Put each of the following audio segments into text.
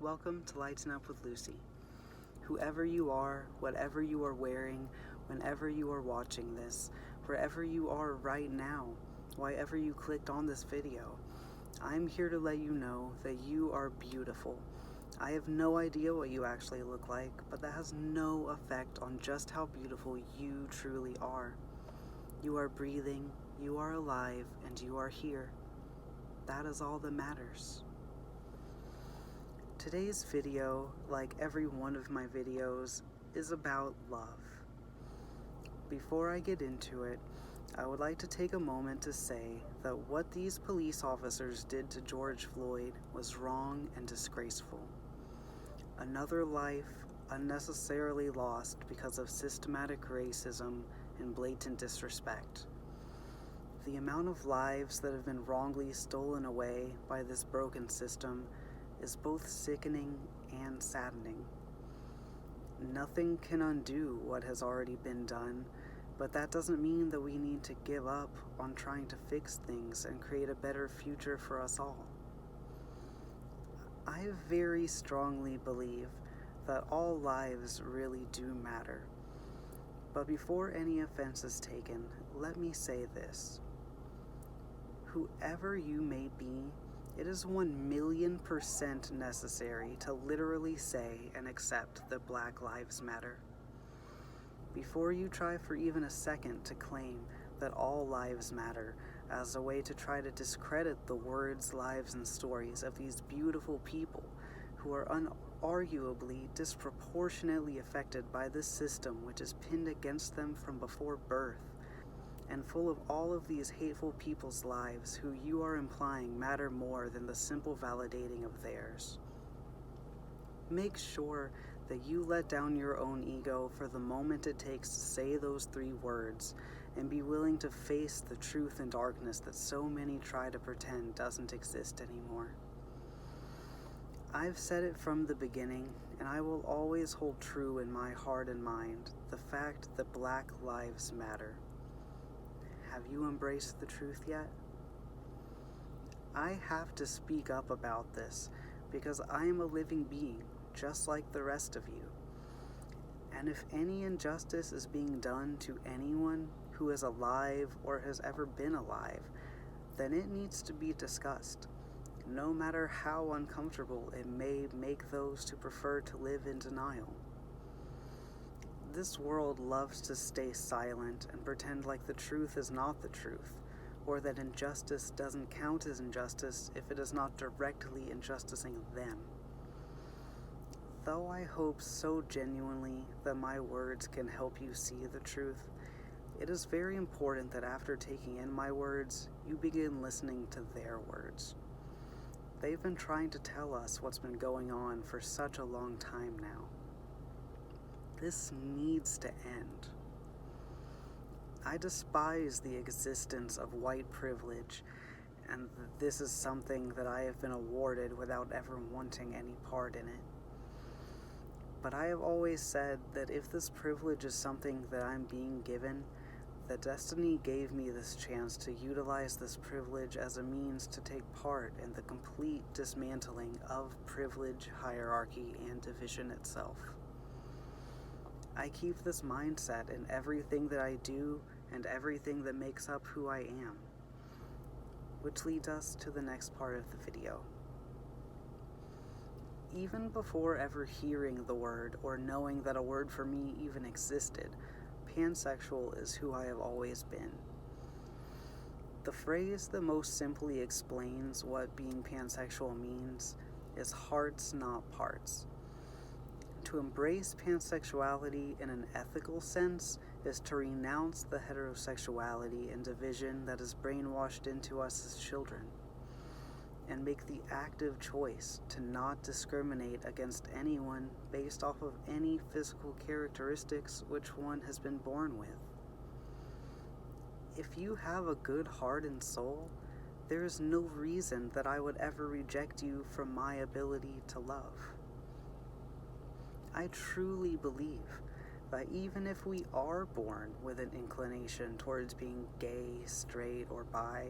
Welcome to Lighten Up with Lucy. Whoever you are, whatever you are wearing, whenever you are watching this, wherever you are right now, wherever you clicked on this video, I'm here to let you know that you are beautiful. I have no idea what you actually look like, but that has no effect on just how beautiful you truly are. You are breathing, you are alive, and you are here. That is all that matters. Today's video, like every one of my videos, is about love. Before I get into it, I would like to take a moment to say that what these police officers did to George Floyd was wrong and disgraceful. Another life unnecessarily lost because of systematic racism and blatant disrespect. The amount of lives that have been wrongly stolen away by this broken system is both sickening and saddening. Nothing can undo what has already been done, but that doesn't mean that we need to give up on trying to fix things and create a better future for us all. I very strongly believe that all lives really do matter. But before any offense is taken, let me say this. Whoever you may be, it is 1,000,000% necessary to literally say and accept that Black Lives Matter. Before you try for even a second to claim that all lives matter as a way to try to discredit the words, lives, and stories of these beautiful people who are unarguably disproportionately affected by this system which is pinned against them from before birth, and full of all of these hateful people's lives who you are implying matter more than the simple validating of theirs. Make sure that you let down your own ego for the moment it takes to say those 3 words and be willing to face the truth and darkness that so many try to pretend doesn't exist anymore. I've said it from the beginning, and I will always hold true in my heart and mind the fact that Black lives matter. Have you embraced the truth yet? I have to speak up about this because I am a living being, just like the rest of you. And if any injustice is being done to anyone who is alive or has ever been alive, then it needs to be discussed, no matter how uncomfortable it may make those who prefer to live in denial. This world loves to stay silent and pretend like the truth is not the truth, or that injustice doesn't count as injustice if it is not directly injusticing them. Though I hope so genuinely that my words can help you see the truth, it is very important that after taking in my words, you begin listening to their words. They've been trying to tell us what's been going on for such a long time now. This needs to end. I despise the existence of white privilege, and this is something that I have been awarded without ever wanting any part in it. But I have always said that if this privilege is something that I'm being given, that destiny gave me this chance to utilize this privilege as a means to take part in the complete dismantling of privilege, hierarchy, and division itself. I keep this mindset in everything that I do and everything that makes up who I am. Which leads us to the next part of the video. Even before ever hearing the word or knowing that a word for me even existed, pansexual is who I have always been. The phrase that most simply explains what being pansexual means is hearts, not parts. To embrace pansexuality in an ethical sense is to renounce the heterosexuality and division that is brainwashed into us as children, and make the active choice to not discriminate against anyone based off of any physical characteristics which one has been born with. If you have a good heart and soul, there is no reason that I would ever reject you from my ability to love. I truly believe that even if we are born with an inclination towards being gay, straight, or bi,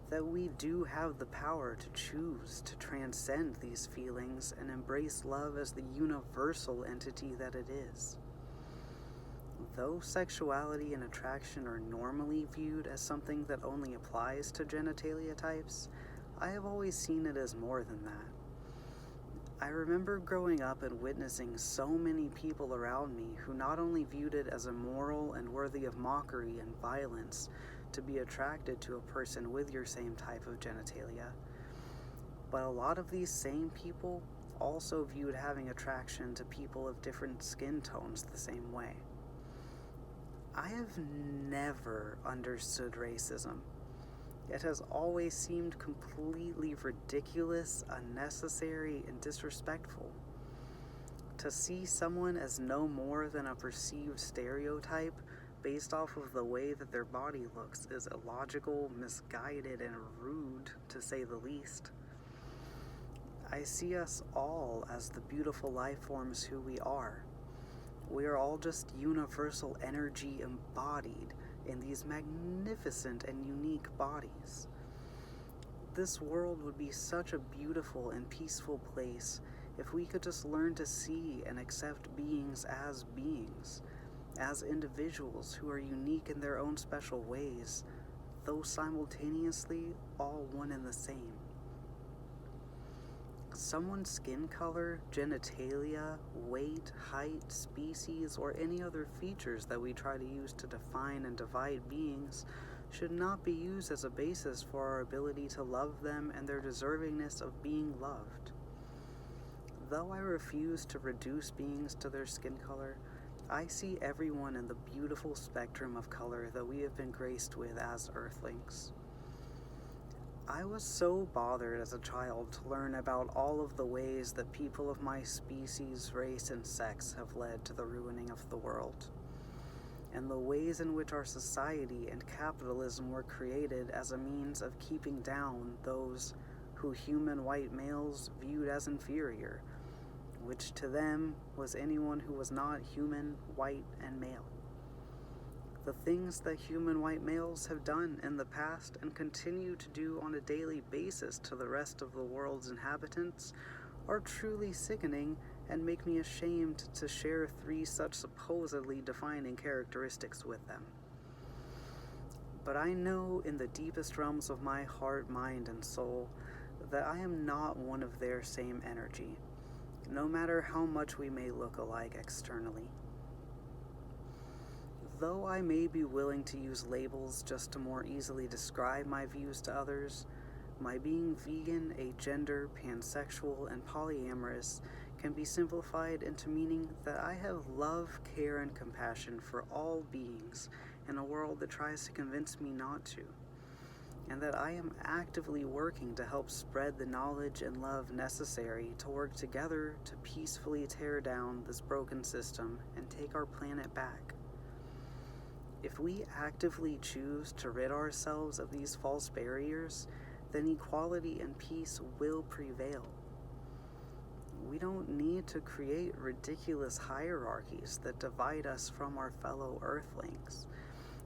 that we do have the power to choose to transcend these feelings and embrace love as the universal entity that it is. Though sexuality and attraction are normally viewed as something that only applies to genitalia types, I have always seen it as more than that. I remember growing up and witnessing so many people around me who not only viewed it as immoral and worthy of mockery and violence to be attracted to a person with your same type of genitalia, but a lot of these same people also viewed having attraction to people of different skin tones the same way. I have never understood racism. It has always seemed completely ridiculous, unnecessary, and disrespectful. To see someone as no more than a perceived stereotype based off of the way that their body looks is illogical, misguided, and rude, to say the least. I see us all as the beautiful life forms who we are. We are all just universal energy embodied in these magnificent and unique bodies. This world would be such a beautiful and peaceful place if we could just learn to see and accept beings, as individuals who are unique in their own special ways, though simultaneously all one and the same. Someone's skin color, genitalia, weight, height, species, or any other features that we try to use to define and divide beings should not be used as a basis for our ability to love them and their deservingness of being loved. Though I refuse to reduce beings to their skin color, I see everyone in the beautiful spectrum of color that we have been graced with as Earthlings. I was so bothered as a child to learn about all of the ways that people of my species, race, and sex have led to the ruining of the world, and the ways in which our society and capitalism were created as a means of keeping down those who human white males viewed as inferior, which to them was anyone who was not human, white, and male. The things that human white males have done in the past and continue to do on a daily basis to the rest of the world's inhabitants are truly sickening and make me ashamed to share 3 such supposedly defining characteristics with them. But I know in the deepest realms of my heart, mind, and soul that I am not one of their same energy, no matter how much we may look alike externally. Though I may be willing to use labels just to more easily describe my views to others, my being vegan, agender, pansexual, and polyamorous can be simplified into meaning that I have love, care, and compassion for all beings in a world that tries to convince me not to, and that I am actively working to help spread the knowledge and love necessary to work together to peacefully tear down this broken system and take our planet back. If we actively choose to rid ourselves of these false barriers, then equality and peace will prevail. We don't need to create ridiculous hierarchies that divide us from our fellow Earthlings.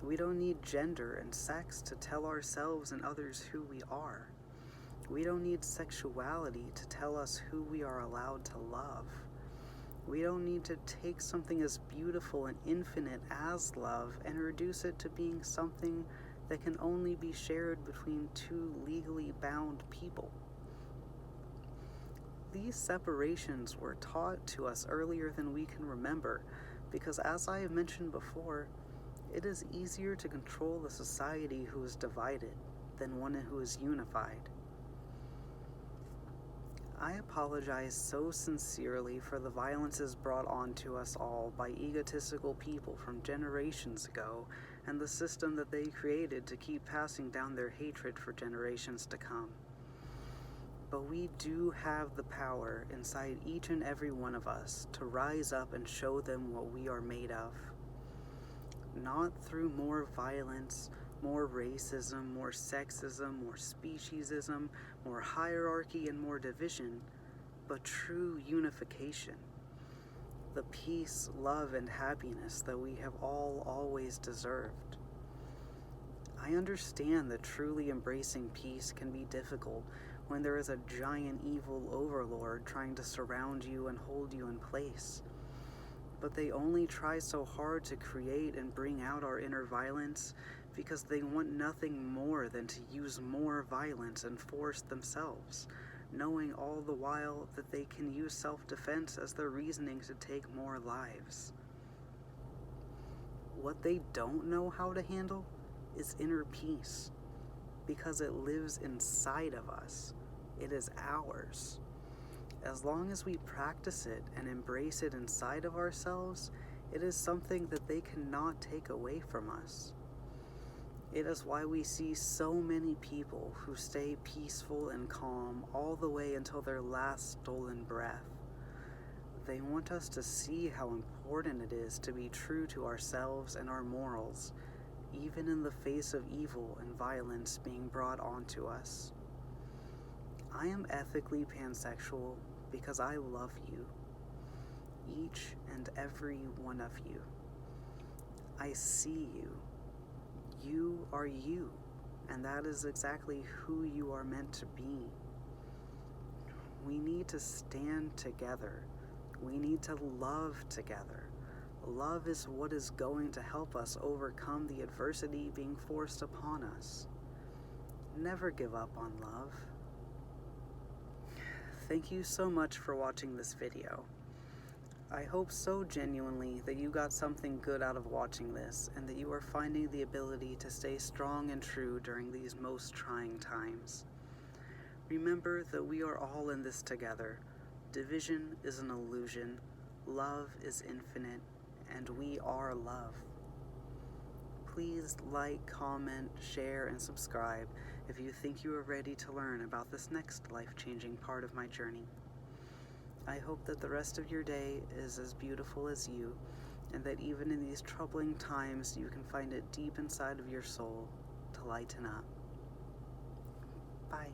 We don't need gender and sex to tell ourselves and others who we are. We don't need sexuality to tell us who we are allowed to love. We don't need to take something as beautiful and infinite as love and reduce it to being something that can only be shared between 2 legally bound people. These separations were taught to us earlier than we can remember, because as I have mentioned before, it is easier to control a society who is divided than one who is unified. I apologize so sincerely for the violences brought on to us all by egotistical people from generations ago and the system that they created to keep passing down their hatred for generations to come. But we do have the power inside each and every one of us to rise up and show them what we are made of. Not through more violence, more racism, more sexism, more speciesism, more hierarchy, and more division, but true unification. The peace, love, and happiness that we have all always deserved. I understand that truly embracing peace can be difficult when there is a giant evil overlord trying to surround you and hold you in place. But they only try so hard to create and bring out our inner violence because they want nothing more than to use more violence and force themselves, knowing all the while that they can use self-defense as their reasoning to take more lives. What they don't know how to handle is inner peace, because it lives inside of us. It is ours. As long as we practice it and embrace it inside of ourselves, it is something that they cannot take away from us. It is why we see so many people who stay peaceful and calm all the way until their last stolen breath. They want us to see how important it is to be true to ourselves and our morals, even in the face of evil and violence being brought onto us. I am ethically pansexual because I love you, each and every one of you. I see you. You are you, and that is exactly who you are meant to be. We need to stand together. We need to love together. Love is what is going to help us overcome the adversity being forced upon us. Never give up on love. Thank you so much for watching this video. I hope so genuinely that you got something good out of watching this and that you are finding the ability to stay strong and true during these most trying times. Remember that we are all in this together. Division is an illusion, love is infinite, and we are love. Please like, comment, share, and subscribe if you think you are ready to learn about this next life-changing part of my journey. I hope that the rest of your day is as beautiful as you, and that even in these troubling times you can find it deep inside of your soul to lighten up. Bye.